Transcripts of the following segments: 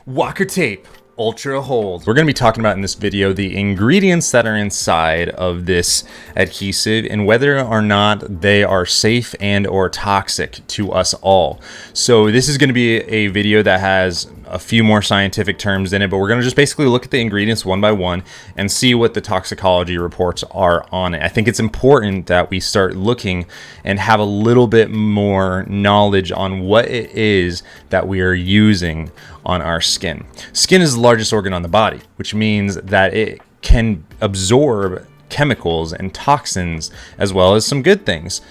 Walker tape, ultra hold. We're going to be talking about in this video the ingredients that are inside of this adhesive and whether or not they are safe and or toxic to us all. So this is going to be a video that has a few more scientific terms in it, but we're going to just basically look at the ingredients one by one and see what the toxicology reports are on it. I think it's important that we start looking and have a little bit more knowledge on what it is that we are using on our skin. Skin is the largest organ on the body, which means that it can absorb chemicals and toxins as well as some good things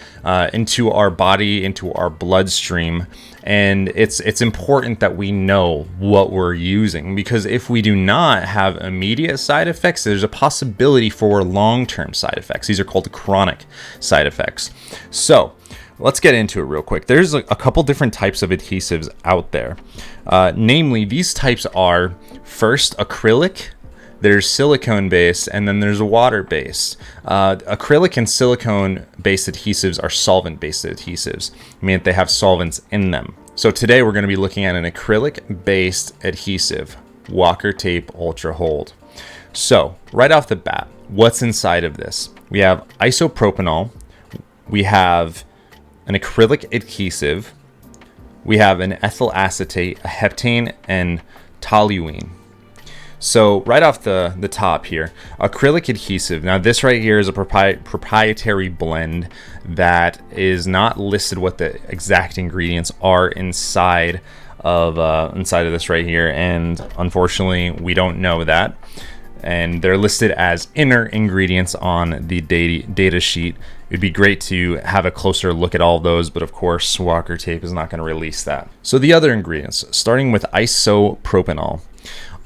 into our body, into our bloodstream. And it's important that we know what we're using, because if we do not have immediate side effects, there's a possibility for long-term side effects. These are called chronic side effects. So let's get into it real quick. There's a couple different types of adhesives out there. Namely, these types are first acrylic, there's silicone based, and then there's water based. Acrylic and silicone based adhesives are solvent based adhesives, meaning they have solvents in them. So today we're going to be looking at an acrylic based adhesive, Walker Tape Ultra Hold. So right off the bat, what's inside of this? We have isopropanol, we have an acrylic adhesive, we have an ethyl acetate, a heptane, and toluene. So right off the top here, acrylic adhesive. Now this right here is a proprietary blend that is not listed what the exact ingredients are inside of this right here, and unfortunately we don't know that. And they're listed as inner ingredients on the data sheet. It'd be great to have a closer look at all of those, but of course Walker Tape is not going to release that. So the other ingredients, starting with isopropanol.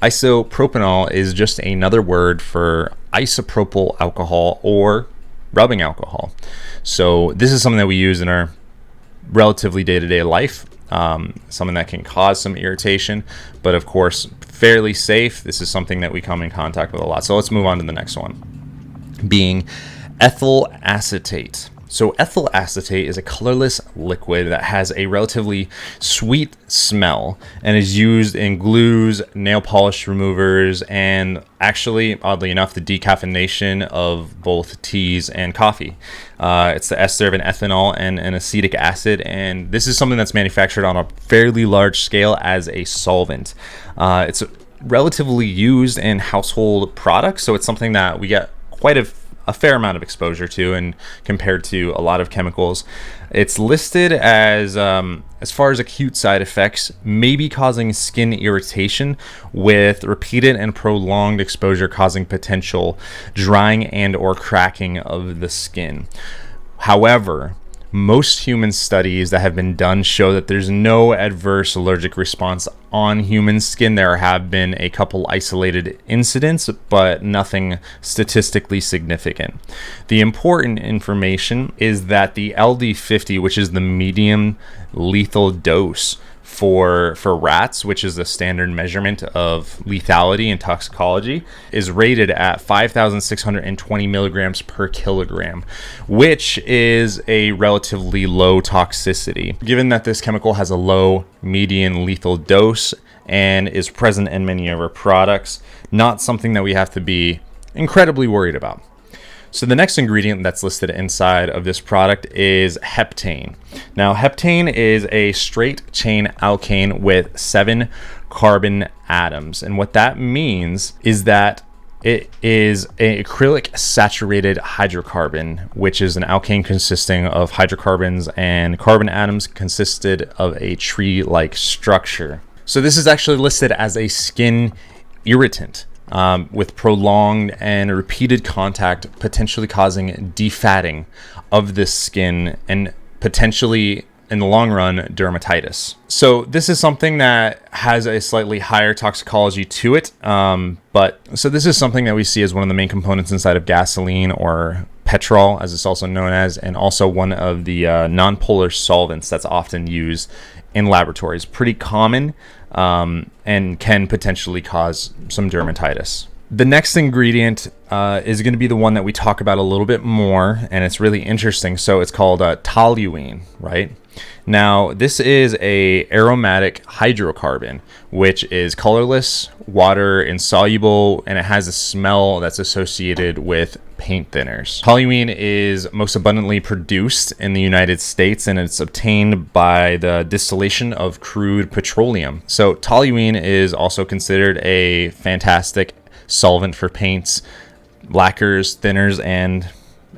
Isopropanol is just another word for isopropyl alcohol or rubbing alcohol. So this is something that we use in our relatively day-to-day life, something that can cause some irritation, but of course fairly safe. This is something that we come in contact with a lot. So let's move on to the next one, being ethyl acetate. So ethyl acetate is a colorless liquid that has a relatively sweet smell and is used in glues, nail polish removers, and actually, oddly enough, the decaffeination of both teas and coffee. It's the ester of an ethanol and an acetic acid, and this is something that's manufactured on a fairly large scale as a solvent. It's relatively used in household products, so it's something that we get quite a fair amount of exposure to, and compared to a lot of chemicals. It's listed as far as acute side effects, maybe causing skin irritation with repeated and prolonged exposure causing potential drying and or cracking of the skin. However, most human studies that have been done show that there's no adverse allergic response on human skin. There have been a couple isolated incidents, but nothing statistically significant. The important information is that the LD50, which is the medium lethal dose for rats, which is the standard measurement of lethality in toxicology, is rated at 5,620 milligrams per kilogram, which is a relatively low toxicity. Given that this chemical has a low median lethal dose and is present in many of our products, not something that we have to be incredibly worried about. So the next ingredient that's listed inside of this product is heptane. Now, heptane is a straight chain alkane with 7 carbon atoms. And what that means is that it is an acrylic saturated hydrocarbon, which is an alkane consisting of hydrocarbons and carbon atoms consisted of a tree-like structure. So this is actually listed as a skin irritant. With prolonged and repeated contact potentially causing defatting of the skin and potentially in the long run dermatitis. So this is something that has a slightly higher toxicology to it, so this is something that we see as one of the main components inside of gasoline or petrol, as it's also known as, and also one of the non-polar solvents that's often used in laboratories. Pretty common, and can potentially cause some dermatitis. The next ingredient is going to be the one that we talk about a little bit more, and it's really interesting. So it's called toluene, right? Now, this is a aromatic hydrocarbon, which is colorless, water insoluble, and it has a smell that's associated with paint thinners. Toluene is most abundantly produced in the United States, and it's obtained by the distillation of crude petroleum. So toluene is also considered a fantastic solvent for paints, lacquers, thinners, and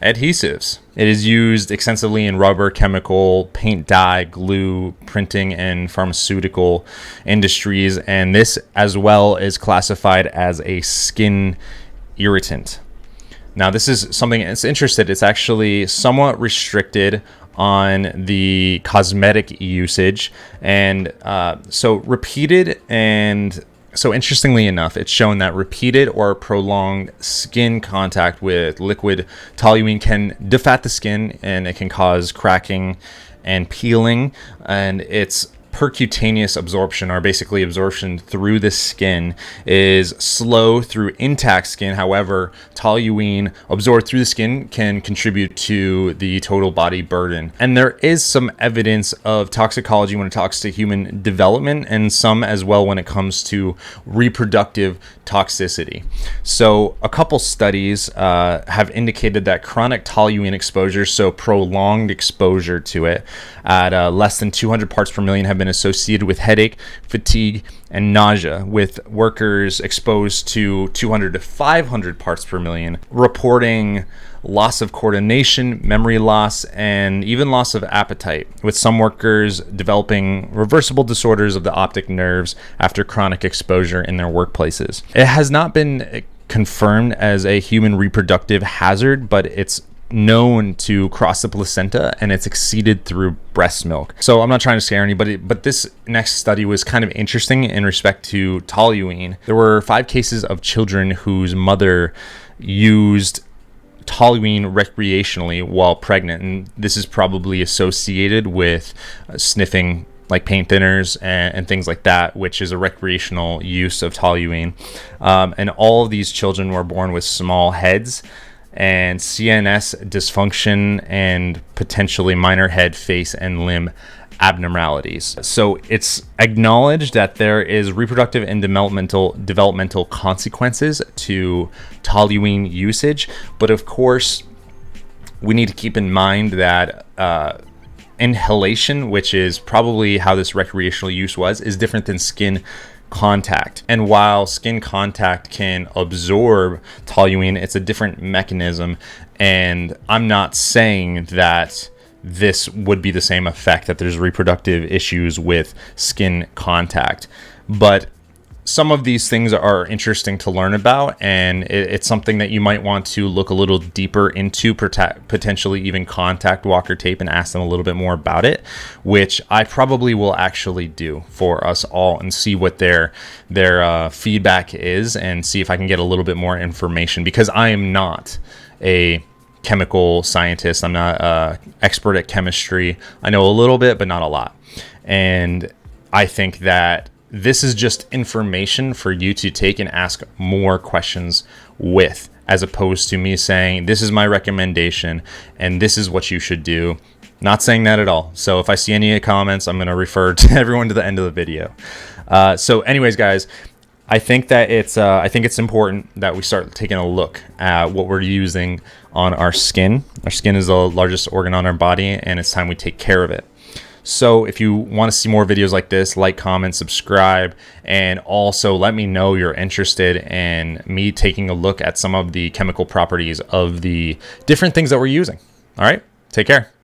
adhesives. It is used extensively in rubber, chemical, paint, dye, glue, printing, and pharmaceutical industries, and this as well is classified as a skin irritant. Now, this is something that's interesting. It's actually somewhat restricted on the cosmetic usage, and so interestingly enough, it's shown that repeated or prolonged skin contact with liquid toluene can defat the skin, and it can cause cracking and peeling, and it's percutaneous absorption, or basically absorption through the skin, is slow through intact skin. However, toluene absorbed through the skin can contribute to the total body burden. And there is some evidence of toxicology when it talks to human development, and some as well when it comes to reproductive toxicity. So a couple studies have indicated that chronic toluene exposure, so prolonged exposure to it at less than 200 parts per million, have been associated with headache, fatigue, and nausea, with workers exposed to 200 to 500 parts per million reporting loss of coordination, memory loss, and even loss of appetite, with some workers developing reversible disorders of the optic nerves after chronic exposure in their workplaces. It has not been confirmed as a human reproductive hazard, but it's known to cross the placenta, and it's excreted through breast milk. So I'm not trying to scare anybody, but this next study was kind of interesting in respect to toluene. There were 5 cases of children whose mother used toluene recreationally while pregnant, and this is probably associated with sniffing like paint thinners and things like that, which is a recreational use of toluene. And all of these children were born with small heads and CNS dysfunction and potentially minor head, face, and limb abnormalities. So it's acknowledged that there is reproductive and developmental consequences to toluene usage, but of course we need to keep in mind that inhalation, which is probably how this recreational use was, is different than skin contact. And while skin contact can absorb toluene, it's a different mechanism, and I'm not saying that this would be the same effect, that there's reproductive issues with skin contact, but some of these things are interesting to learn about, and it's something that you might want to look a little deeper into, potentially even contact Walker Tape and ask them a little bit more about it, which I probably will actually do for us all, and see what their feedback is, and see if I can get a little bit more information, because I am not a chemical scientist. I'm not an expert at chemistry. I know a little bit, but not a lot. And I think that this is just information for you to take and ask more questions with, as opposed to me saying, this is my recommendation and this is what you should do. Not saying that at all. So if I see any comments, I'm going to refer to everyone to the end of the video. So anyways, guys, I think that it's important that we start taking a look at what we're using on our skin. Our skin is the largest organ on our body, and it's time we take care of it. So if you want to see more videos like this, like, comment, subscribe, and also let me know you're interested in me taking a look at some of the chemical properties of the different things that we're using. All right, take care.